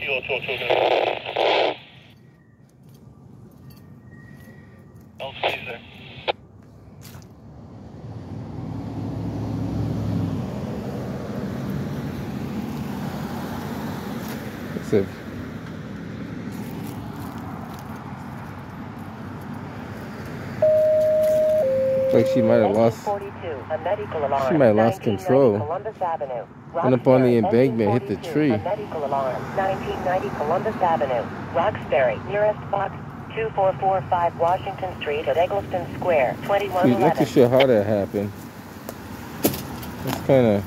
Eagle 12 LC's there. That's it. Like she might have lost. She might have lost control. Went up on the embankment, hit the tree. 1990 Columbus Avenue, Roxbury, nearest box 2445 Washington Street at Eggleston Square, 2111. We'd like to show how that happened. It's kind of.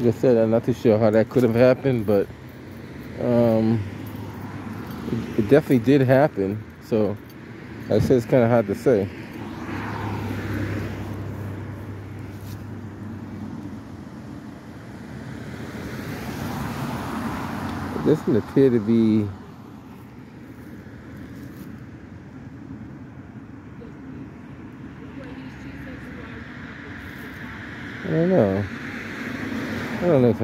Like I said, I'm not too sure how that could have happened, but it definitely did happen. So, like I said, it's kind of hard to say. It doesn't appear to be. I don't know. I don't know if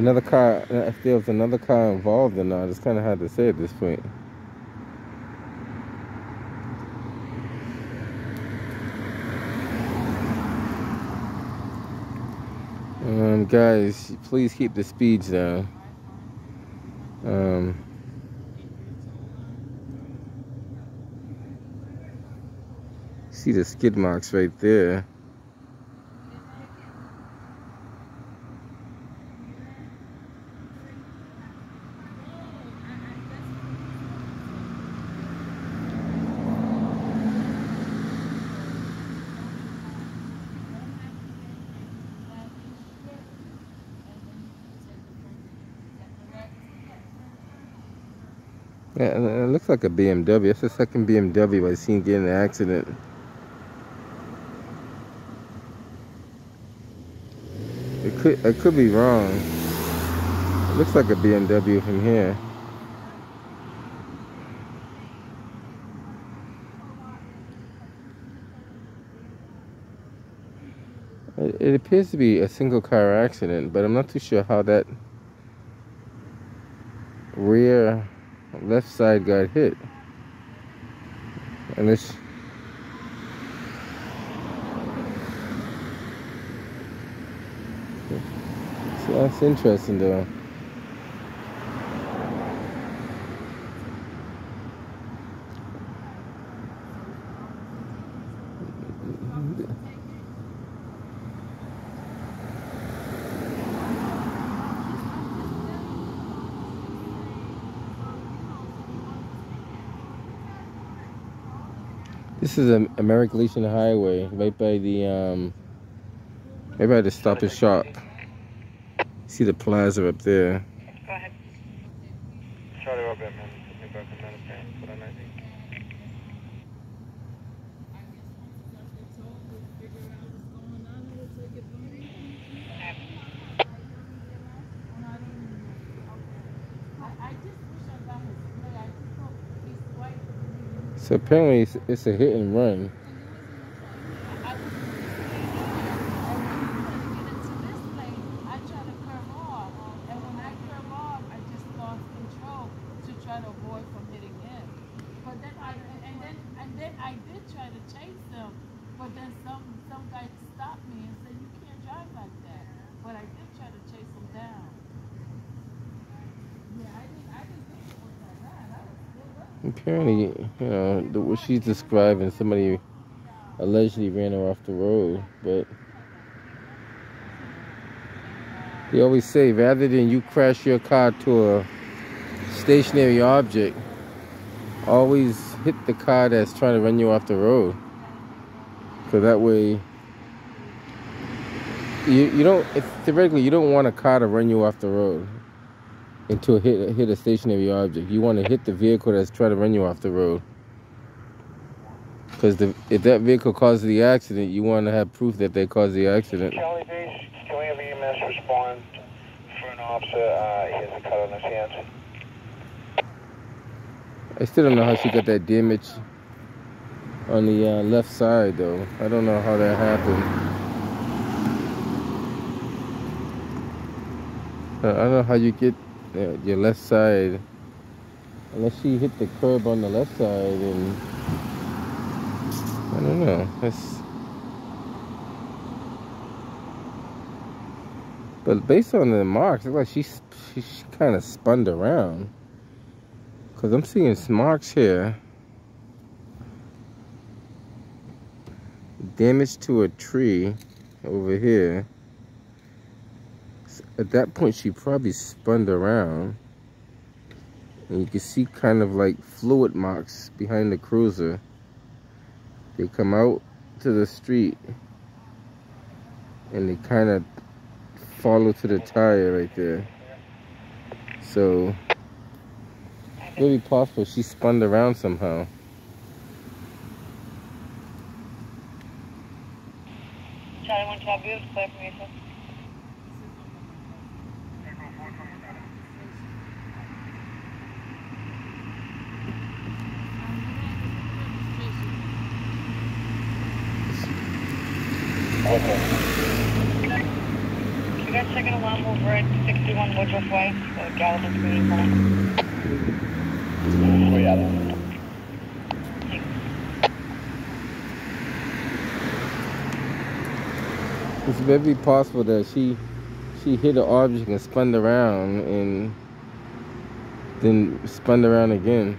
there was another car involved or not. It's kind of hard to say at this point. Guys, please keep the speeds down. See the skid marks right there. Yeah, it looks like a BMW. That's the second BMW I've seen get in an accident. I could be wrong. It looks like a BMW from here. It appears to be a single car accident, but I'm not too sure how that rear left side got hit. And it's so that's interesting though. This is American Legion Highway, right by the Stop and Shop. See the plaza up there. Go ahead. Charlie Robert, man. Put me back on manifest. What I might think. So apparently it's a hit and run. Apparently, you know, what she's describing, somebody allegedly ran her off the road, but they always say, rather than you crash your car to a stationary object, always hit the car that's trying to run you off the road. So that way, you don't, theoretically, you don't want a car to run you off the road into hit a stationary object. You want to hit the vehicle that's trying to run you off the road. Because if that vehicle caused the accident, you want to have proof that they caused the accident. Charlie Base, can we have EMS respond for an officer? He has a cut on his hands. I still don't know how she got that damage on the left side, though. I don't know how that happened. I don't know how you get your left side, unless she hit the curb on the left side, and I don't know. But based on the marks, it's like she kind of spun around. Because I'm seeing marks here. Damage to a tree over here. At that point, she probably spun around. And you can see kind of like fluid marks behind the cruiser. They come out to the street. And they kind of follow to the tire right there. So, really possible she spun around somehow. Charlie 112, good, clear for me, sir. You guys checking alarm over at 61 Woodruff Way, the Gallatin Community Center? Way out. It's very possible that she hit an object and spun around and then spun around again.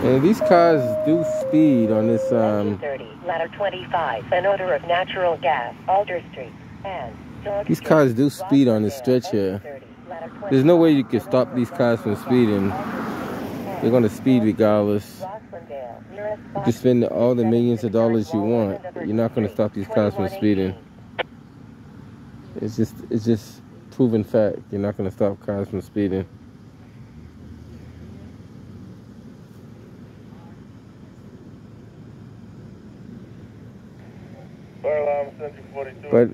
And these cars do speed on this 30, ladder 25, an odor of natural gas, Alder Street, and these cars do speed on this stretch here. There's no way you can stop these cars from speeding. They're going to speed regardless. You can spend all the millions of dollars you want. You're not going to stop these cars from speeding. It's just proven fact. You're not going to stop cars from speeding. But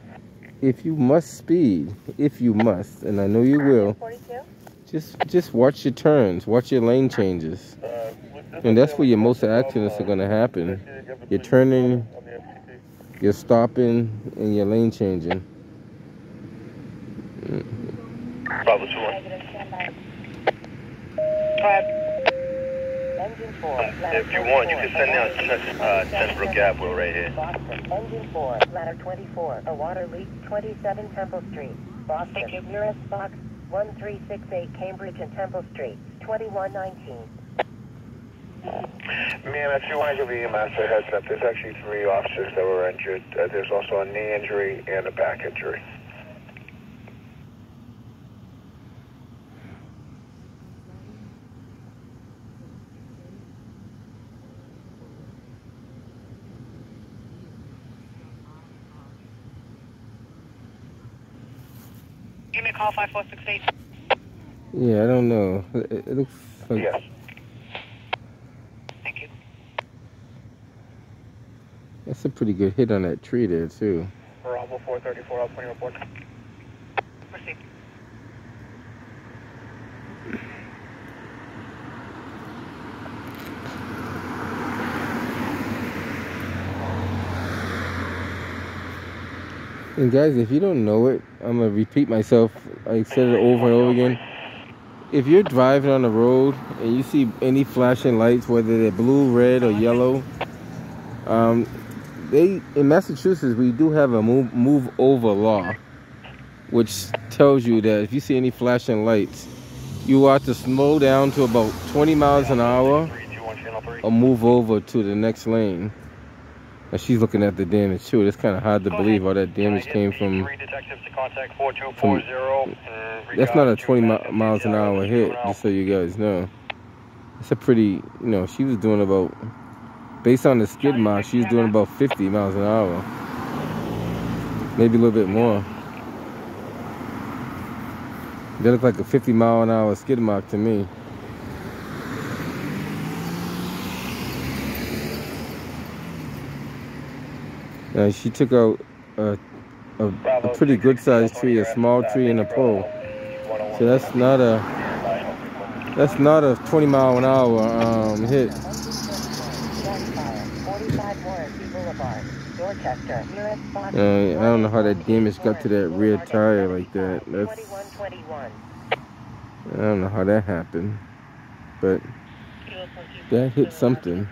if you must speed, and I know you will, just watch your turns, watch your lane changes. And that's where your most accidents are going to happen. You're turning, you're stopping, and you're lane changing. Bravo 2-1. If you want, you can send down Central Gap. We're right here. Boston, engine 4, ladder 24, a water leak, 27 Temple Street. Boston, nearest box 1368 Cambridge and Temple Street, 2119. Ma'am, if you want to give EMS a heads up, there's actually 3 officers that were injured. There's also a knee injury and a back injury. Give me a call, 5468. Yeah, I don't know. It looks like... Yes. Thank you. That's a pretty good hit on that tree there, too. Bravo 434, I'll point report. Proceed. And guys, if you don't know it, I'm going to repeat myself. I said it over and over again. If you're driving on the road and you see any flashing lights, whether they're blue, red, or yellow, in Massachusetts, we do have a move over law, which tells you that if you see any flashing lights, you are to slow down to about 20 miles an hour or move over to the next lane. And she's looking at the damage too. It's kind of hard to believe all that damage came from that's not a 20 miles an hour hit, just so you guys know. It's a pretty, she was doing about, based on the skid mark, she's doing about 50 miles an hour. Maybe a little bit more. They look like a 50-mile-an-hour skid mark to me. She took out a pretty good sized tree, a small tree and a pole. So that's not a 20-mile-an-hour hit. I don't know how that damage got to that rear tire like that. I don't know how that happened, but that hit something.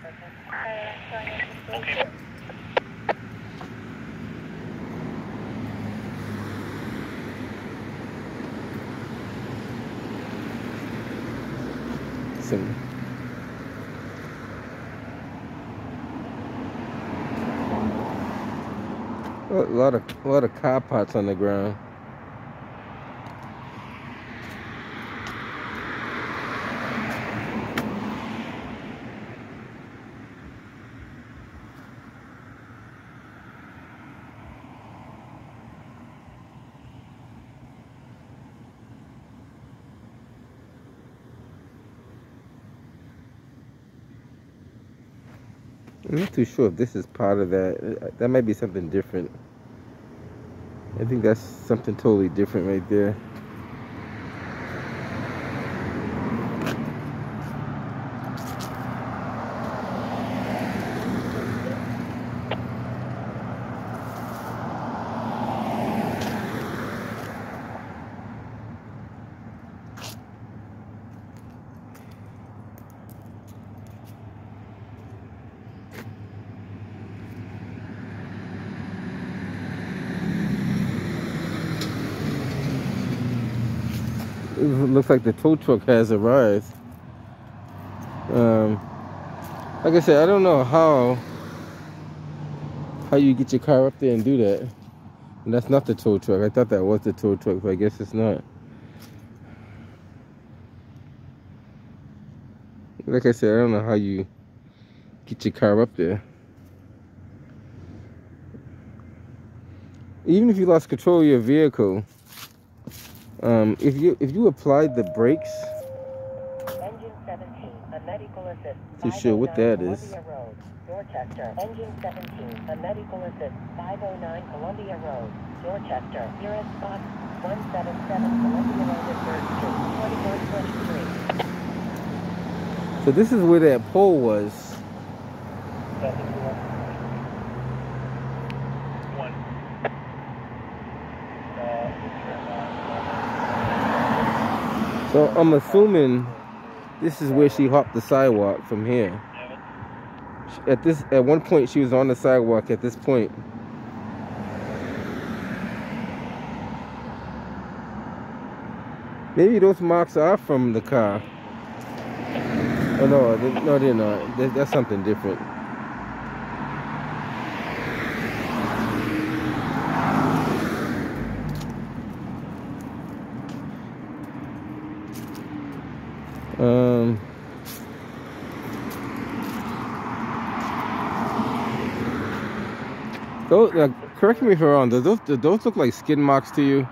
A lot of car parts on the ground. I'm not too sure if this is part of that. That might be something different. I think that's something totally different right there. It looks like the tow truck has arrived. Like I said, I don't know how you get your car up there and do that. And that's not the tow truck. I thought that was the tow truck, but I guess it's not. Like I said, I don't know how you get your car up there. Even if you lost control of your vehicle, if you applied the brakes, Engine 17, a medical assist. Too sure what that is. Columbia Road, Dorchester. Engine 17, a medical assist. 509 Columbia Road, Dorchester. Nearest box 177 Columbia Road at 3rd Street, 2123. So this is where that pole was. So I'm assuming this is where she hopped the sidewalk from here. At one point she was on the sidewalk at this point. Maybe those marks are from the car. Oh no, they're not. That's something different. Correct me if I'm wrong. Do those look like skid marks to you?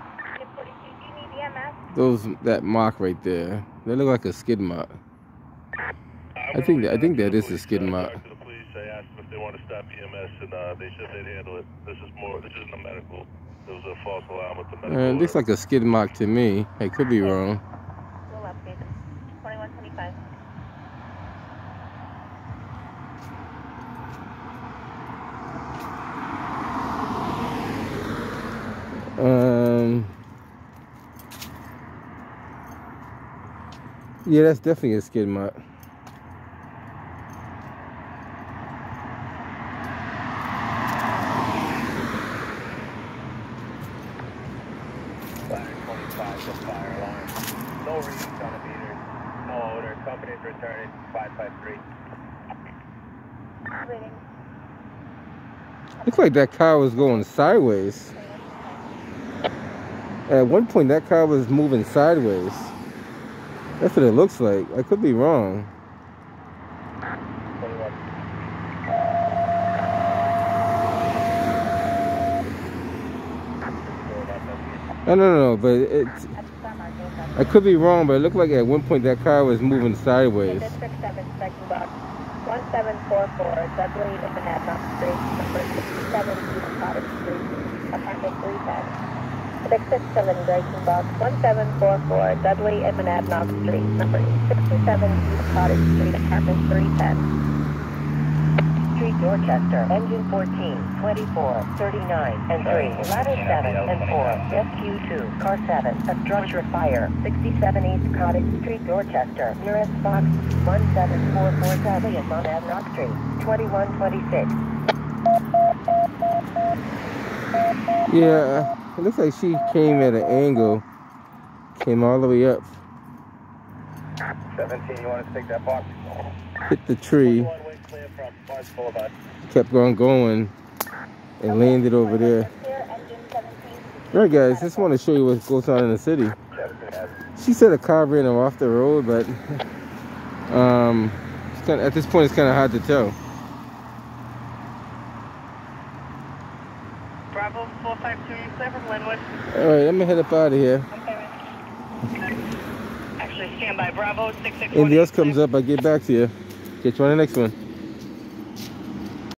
That mark right there. They look like a skid mark. I think that is a skid mark. The police, I asked them if they want to stop EMS, and they said they'd handle it. This isn't a medical. There was a false alarm with the medical. It looks like a skid mark to me. I could be wrong. 2125. Yeah, that's definitely a skid mark. Fire 25, the fire alarm. No readings on the meter. No odor. Company's returning 553. Reading. Looks like that car was going sideways. At one point, that car was moving sideways. That's what it looks like. I could be wrong. No, but it's... I could be wrong, but it looked like at one point that car was moving sideways. District 7, Spectrum Box 1744, Dudley in Manhattan Street, number 67 East Cottage Street, apartment 310. 667 Grayson Box 1744, Dudley in Manhattan Street, number 67 East Cottage Street, apartment 310. Street, Dorchester, engine 14, 24, 39, and 3, ladder 7 and 4, SQ2, car 7, a structure fire, 67 East Cottage Street, Dorchester, nearest box 1744 Dudley in Manhattan Street, 2126. Yeah, it looks like she came at an angle, came all the way up, 17, you want to take that box? hit the tree, kept on going, and landed over there. Alright guys, just want to show you what goes on in the city. She said a car ran her off the road, but it's kinda, at this point it's kind of hard to tell. Bravo 452, clear from Linwood. Alright, I'm gonna head up out of here. Actually, stand by. Bravo 66. Anything else comes up, I'll get back to you. Catch you on the next one.